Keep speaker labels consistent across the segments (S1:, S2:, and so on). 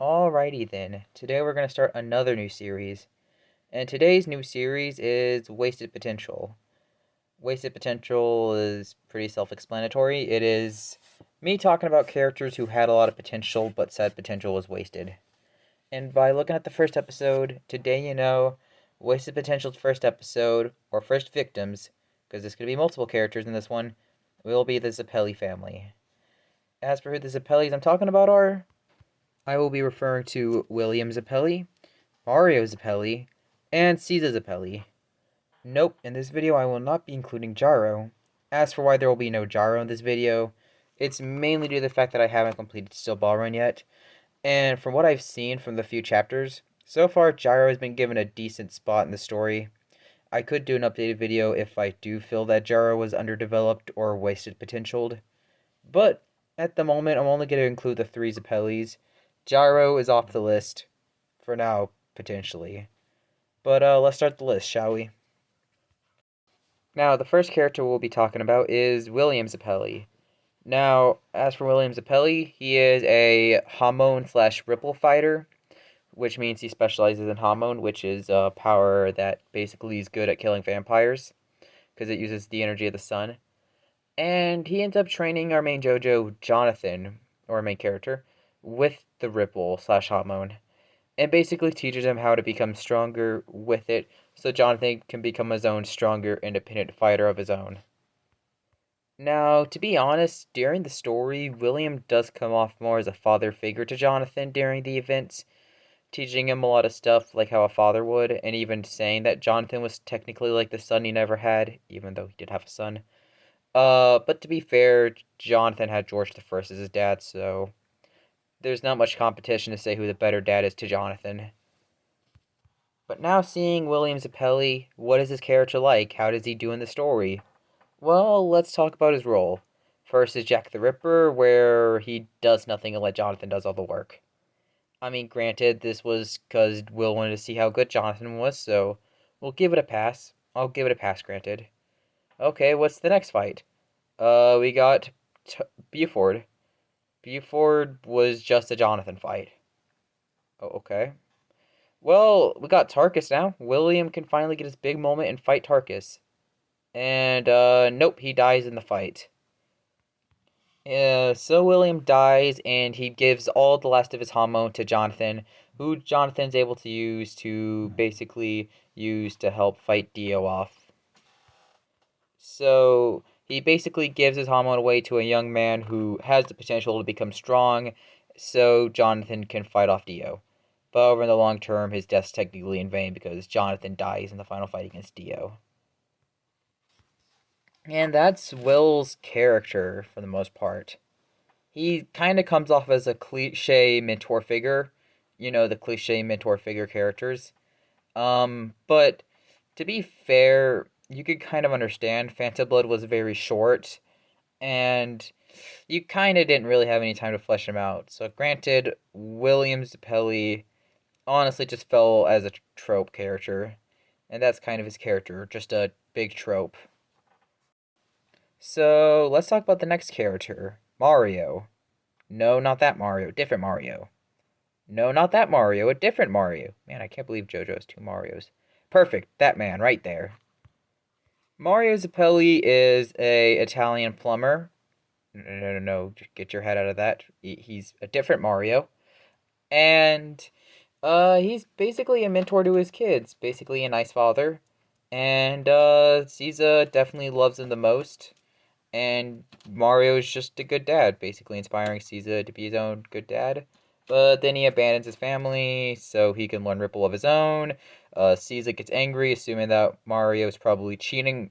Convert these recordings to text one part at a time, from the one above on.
S1: Alrighty then, today we're going to start another new series, and today's new series is Wasted Potential. Wasted Potential is pretty self-explanatory. It is me talking about characters who had a lot of potential but said potential was wasted. And by looking at the first episode, today you know Wasted Potential's first episode, or first victims, because there's going to be multiple characters in this one, will be the Zeppeli family. As for who the Zeppelis I'm talking about are, I will be referring to William Zeppeli, Mario Zeppeli, and Caesar Zeppeli. Nope, in this video I will not be including Gyro. As for why there will be no Gyro in this video, it's mainly due to the fact that I haven't completed Steel Ball Run yet, and from what I've seen from the few chapters, so far Gyro has been given a decent spot in the story. I could do an updated video if I do feel that Gyro was underdeveloped or wasted potentialed, but at the moment I'm only going to include the three Zeppelis. Gyro is off the list, for now, potentially. But let's start the list, shall we? Now, the first character we'll be talking about is William Zeppeli. Now, as for William Zeppeli, he is a Hamon/Ripple fighter, which means he specializes in Hamon, which is a power that basically is good at killing vampires, because it uses the energy of the sun. And he ends up training our main JoJo, Jonathan, or our main character, with the Ripple/Hamon, and basically teaches him how to become stronger with it, so Jonathan can become his own stronger, independent fighter of his own. Now, to be honest, during the story, William does come off more as a father figure to Jonathan during the events, teaching him a lot of stuff like how a father would, and even saying that Jonathan was technically like the son he never had, even though he did have a son. But to be fair, Jonathan had George the First as his dad, so there's not much competition to say who the better dad is to Jonathan. But now seeing William Zeppeli, what is his character like? How does he do in the story? Well, let's talk about his role. First is Jack the Ripper, where he does nothing and let Jonathan does all the work. I mean, granted, this was because Will wanted to see how good Jonathan was, so we'll give it a pass. I'll give it a pass, granted. Okay, what's the next fight? We got Buford. Buford was just a Jonathan fight. Oh, okay. Well, we got Tarkus now. William can finally get his big moment and fight Tarkus. And, nope, he dies in the fight. So William dies, and he gives all the last of his Hamon to Jonathan, who Jonathan's able to use to basically use to help fight Dio off. So he basically gives his Hamon away to a young man who has the potential to become strong, so Jonathan can fight off Dio. But over in the long term, his death's technically in vain because Jonathan dies in the final fight against Dio. And that's Will's character for the most part. He kind of comes off as a cliche mentor figure. You know, the cliche mentor figure characters. But to be fair, you could kind of understand Phantom Blood was very short, and you kind of didn't really have any time to flesh him out. So granted, William Zeppeli honestly just fell as a trope character, and that's kind of his character, just a big trope. So let's talk about the next character, Mario. No, not that Mario, different Mario. No, not that Mario, a different Mario. Man, I can't believe JoJo has two Marios. Perfect, that man right there. Mario Zeppeli is a Italian plumber. No, get your head out of that. He's a different Mario. And he's basically a mentor to his kids, basically a nice father. And Caesar definitely loves him the most. And Mario's just a good dad, basically inspiring Caesar to be his own good dad. But then he abandons his family so he can learn Ripple of his own. Caesar gets angry, assuming that Mario is probably cheating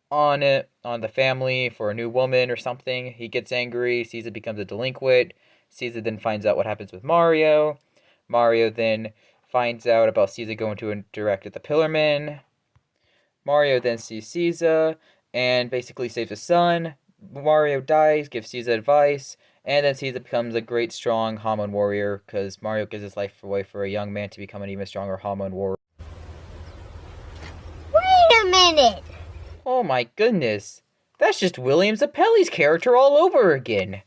S1: on the family for a new woman or something. He gets angry. Caesar becomes a delinquent. Caesar then finds out what happens with Mario. Mario then finds out about Caesar going to interact with the Pillarmen. Mario then sees Caesar and basically saves his son. Mario dies, gives Caesar advice, and then Caesar becomes a great, strong Hamon warrior because Mario gives his life away for a young man to become an even stronger Hamon warrior.
S2: Wait a minute!
S1: Oh my goodness, that's just William Zeppeli's character all over again.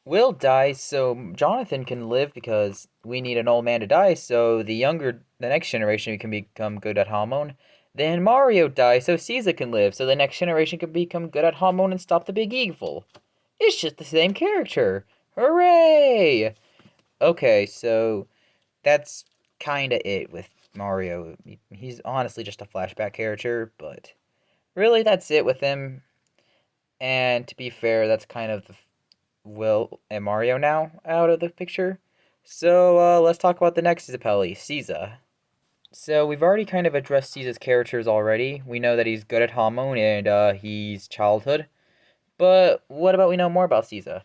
S1: Will dies so Jonathan can live because we need an old man to die so the next generation can become good at Hamon. Then Mario dies so Caesar can live so the next generation can become good at Hamon and stop the big evil. It's just the same character. Hooray! Okay, so that's kinda it with Mario. He's honestly just a flashback character, but really that's it with him. And to be fair, that's kind of the Will and Mario now out of the picture. So let's talk about the next Zeppeli, Caesar. So we've already kind of addressed Caesar's characters already. We know that he's good at Hamon and he's childhood. But what about we know more about Caesar?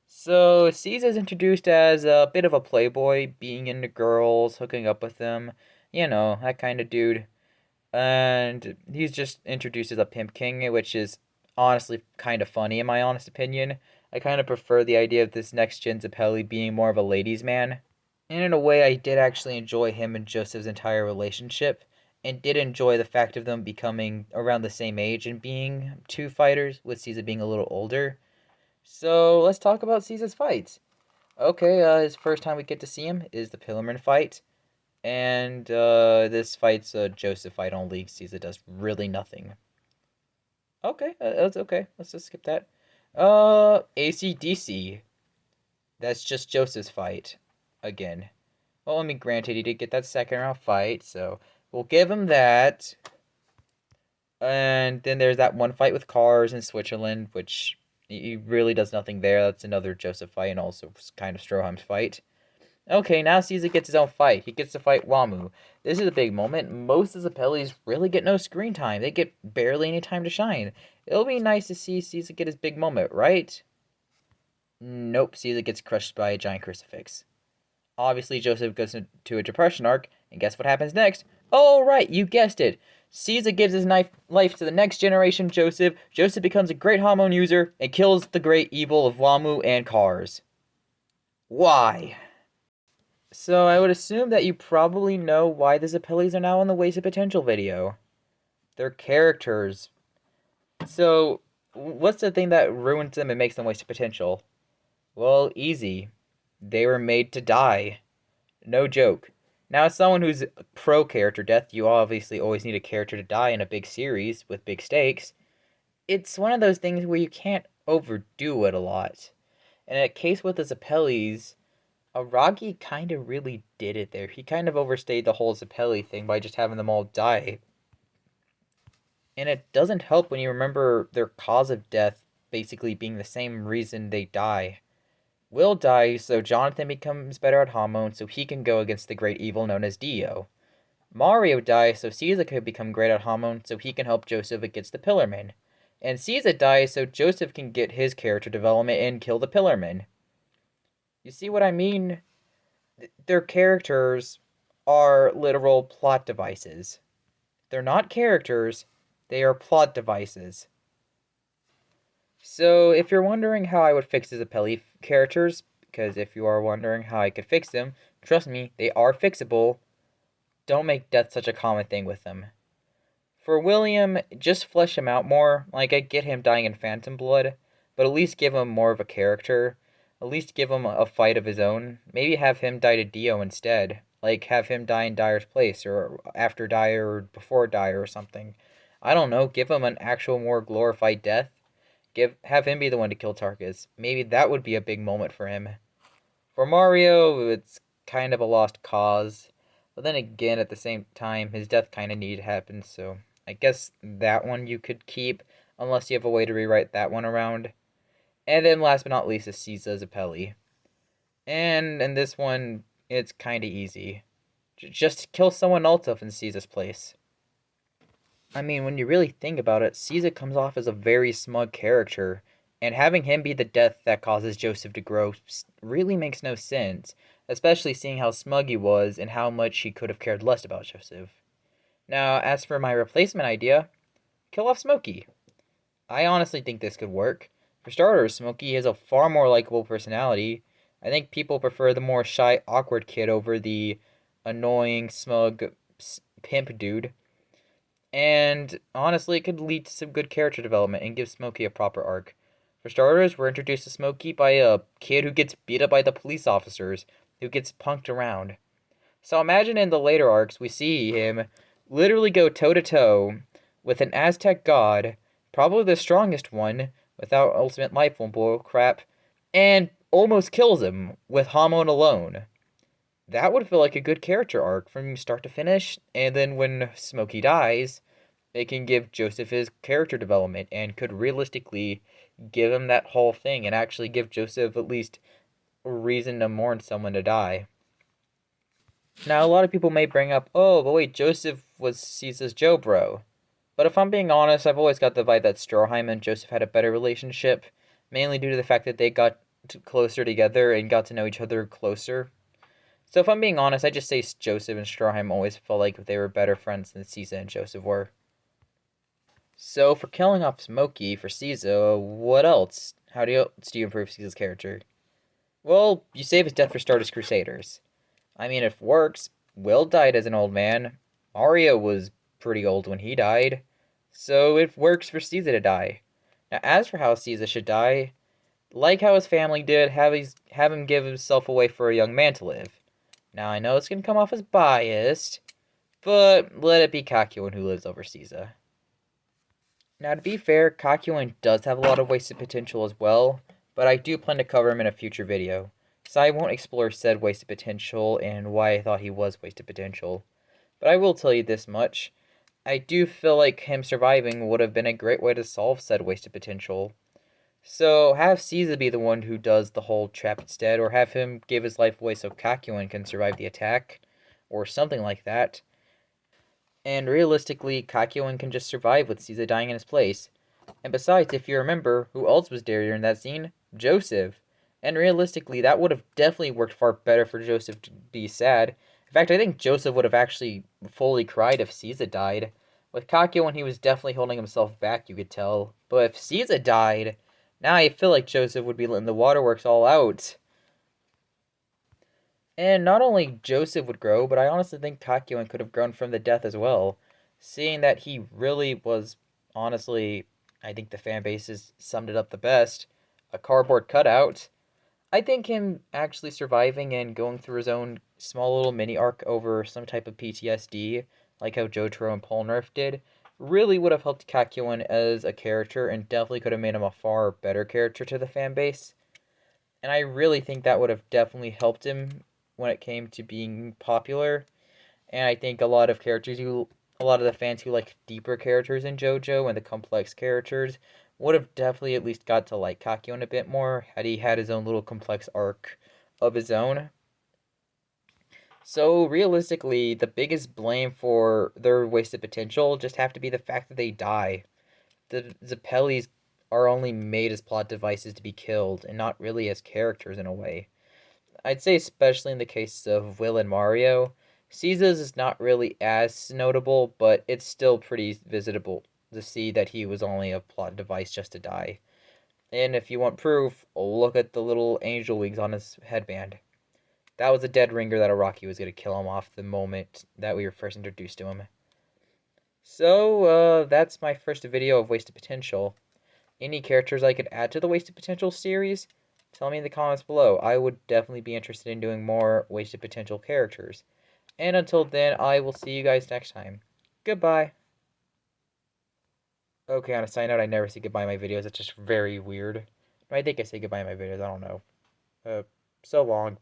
S1: So Caesar's introduced as a bit of a playboy, being into girls, hooking up with them, you know, that kind of dude. And he's just introduced as a pimp king, which is honestly kind of funny in my honest opinion. I kind of prefer the idea of this next gen Zeppeli being more of a ladies' man. And in a way, I did actually enjoy him and Joseph's entire relationship, and did enjoy the fact of them becoming around the same age and being two fighters, with Caesar being a little older. So let's talk about Caesar's fights. Okay, his first time we get to see him is the Pillarman fight. And this fight's a Joseph fight only. Caesar does really nothing. Okay, that's okay. Let's just skip that. ACDC. That's just Joseph's fight. Again. Well, I mean, granted, he did get that second round fight, so we'll give him that. And then there's that one fight with cars in Switzerland, which he really does nothing there. That's another Joseph fight, and also kind of Stroheim's fight. Okay, now Caesar gets his own fight. He gets to fight Wamu. This is a big moment. Most of the Zeppelins really get no screen time. They get barely any time to shine. It'll be nice to see Caesar get his big moment, right? Nope, Caesar gets crushed by a giant crucifix. Obviously, Joseph goes into a depression arc, and guess what happens next? Oh, right, you guessed it. Caesar gives his life to the next generation Joseph. Joseph becomes a great hormone user and kills the great evil of Wamu and cars. Why? So I would assume that you probably know why the Zeppelis are now in the Wasted Potential video. They're characters. So, what's the thing that ruins them and makes them wasted potential? Well, easy. They were made to die. No joke. Now, as someone who's pro character death, you obviously always need a character to die in a big series with big stakes. It's one of those things where you can't overdo it a lot. And in a case with the Zeppelis, Aragi kind of really did it there. He kind of overstayed the whole Zeppeli thing by just having them all die. And it doesn't help when you remember their cause of death basically being the same reason they die. Will dies so Jonathan becomes better at Hamon so he can go against the great evil known as Dio. Mario dies so Caesar could become great at Hamon so he can help Joseph against the Pillarmen. And Caesar dies so Joseph can get his character development and kill the Pillarmen. You see what I mean? Their characters are literal plot devices. They're not characters, they are plot devices. So, if you're wondering how I would fix the Zeppeli characters, because if you are wondering how I could fix them, trust me, they are fixable. Don't make death such a common thing with them. For William, just flesh him out more. Like, I get him dying in Phantom Blood, but at least give him more of a character. At least give him a fight of his own. Maybe have him die to Dio instead. Like, have him die in Dyer's place, or after Dyer, or before Dyer, or something. I don't know, give him an actual more glorified death. Have him be the one to kill Tarkus. Maybe that would be a big moment for him. For Mario, it's kind of a lost cause. But then again, at the same time, his death kind of needed to happen, so I guess that one you could keep, unless you have a way to rewrite that one around. And then last but not least is Caesar Zeppeli. And in this one, it's kind of easy. Just kill someone else up in Caesar's place. I mean, when you really think about it, Caesar comes off as a very smug character, and having him be the death that causes Joseph to grow really makes no sense, especially seeing how smug he was and how much he could have cared less about Joseph. Now, as for my replacement idea, kill off Smokey. I honestly think this could work. For starters, Smokey has a far more likable personality. I think people prefer the more shy, awkward kid over the annoying, smug pimp dude. And honestly, it could lead to some good character development and give Smokey a proper arc. For starters, we're introduced to Smokey by a kid who gets beat up by the police officers, who gets punked around. So imagine in the later arcs, we see him literally go toe to toe with an Aztec god, probably the strongest one, without ultimate life form bull crap, and almost kills him with Hamon alone. That would feel like a good character arc from start to finish, and then when Smokey dies, it can give Joseph his character development and could realistically give him that whole thing and actually give Joseph at least a reason to mourn someone to die. Now, a lot of people may bring up, oh, but wait, Joseph was Caesar's Joe bro. But if I'm being honest, I've always got the vibe that Stroheim and Joseph had a better relationship, mainly due to the fact that they got closer together and got to know each other closer. So if I'm being honest, I just say Joseph and Stroheim always felt like they were better friends than Caesar and Joseph were. So for killing off Smokey for Caesar, what else? How do you improve Caesar's character? Well, you save his death for Stardust Crusaders. I mean, it works. Will died as an old man. Mario was pretty old when he died. So it works for Caesar to die. Now, as for how Caesar should die, like how his family did, have him give himself away for a young man to live. Now, I know it's going to come off as biased, but let it be Kakyoin who lives over Caesar. Now, to be fair, Kakyoin does have a lot of wasted potential as well, but I do plan to cover him in a future video, so I won't explore said wasted potential and why I thought he was wasted potential. But I will tell you this much, I do feel like him surviving would have been a great way to solve said wasted potential. So have Caesar be the one who does the whole trap instead, or have him give his life away so Kakyoin can survive the attack, or something like that. And realistically, Kakyoin can just survive with Caesar dying in his place. And besides, if you remember, who else was there during that scene? Joseph. And realistically, that would have definitely worked far better for Joseph to be sad. In fact, I think Joseph would have actually fully cried if Caesar died. With Kakyoin, he was definitely holding himself back, you could tell. But if Caesar died, now I feel like Joseph would be letting the waterworks all out. And not only Joseph would grow, but I honestly think Kakyoin could have grown from the death as well. Seeing that he really was, honestly, I think the fan bases summed it up the best, a cardboard cutout. I think him actually surviving and going through his own small little mini arc over some type of PTSD, like how Jotaro and Polnareff did, really would have helped Kakyoin as a character and definitely could have made him a far better character to the fan base. And I really think that would have definitely helped him when it came to being popular. And I think a lot of the fans who like deeper characters in JoJo and the complex characters would have definitely at least got to like Kakyoin a bit more had he had his own little complex arc of his own. So realistically, the biggest blame for their wasted potential just have to be the fact that they die. The Zeppelis are only made as plot devices to be killed and not really as characters in a way. I'd say especially in the case of Will and Mario, Caesar's is not really as notable, but it's still pretty visitable to see that he was only a plot device just to die. And if you want proof, look at the little angel wings on his headband. That was a dead ringer that Araki was going to kill him off the moment that we were first introduced to him. So, that's my first video of Wasted Potential. Any characters I could add to the Wasted Potential series? Tell me in the comments below. I would definitely be interested in doing more Wasted Potential characters. And until then, I will see you guys next time. Goodbye. Okay, on a side note, I never say goodbye in my videos. It's just very weird. I think I say goodbye in my videos. I don't know. So long.